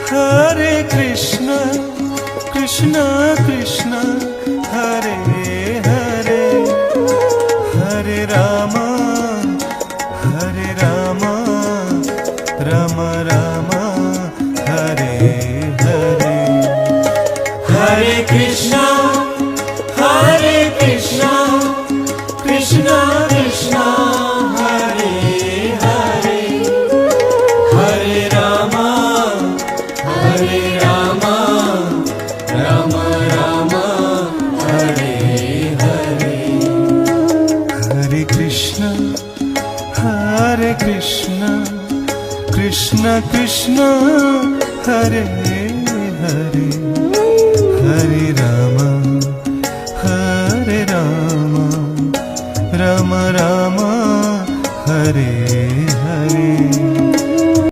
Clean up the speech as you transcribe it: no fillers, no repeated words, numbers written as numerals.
Hare Krishna, Krishna Krishna, Hare Hare, Hare Rama, Rama Rama, Hare Hare. Hare Krishna, Krishna Krishna, Hare Hare, Hare Rama, Rama Rama, Hare Hare. Hare Krishna, Krishna Krishna, Hare Hare, Hare Rama, Rama Rama, Hare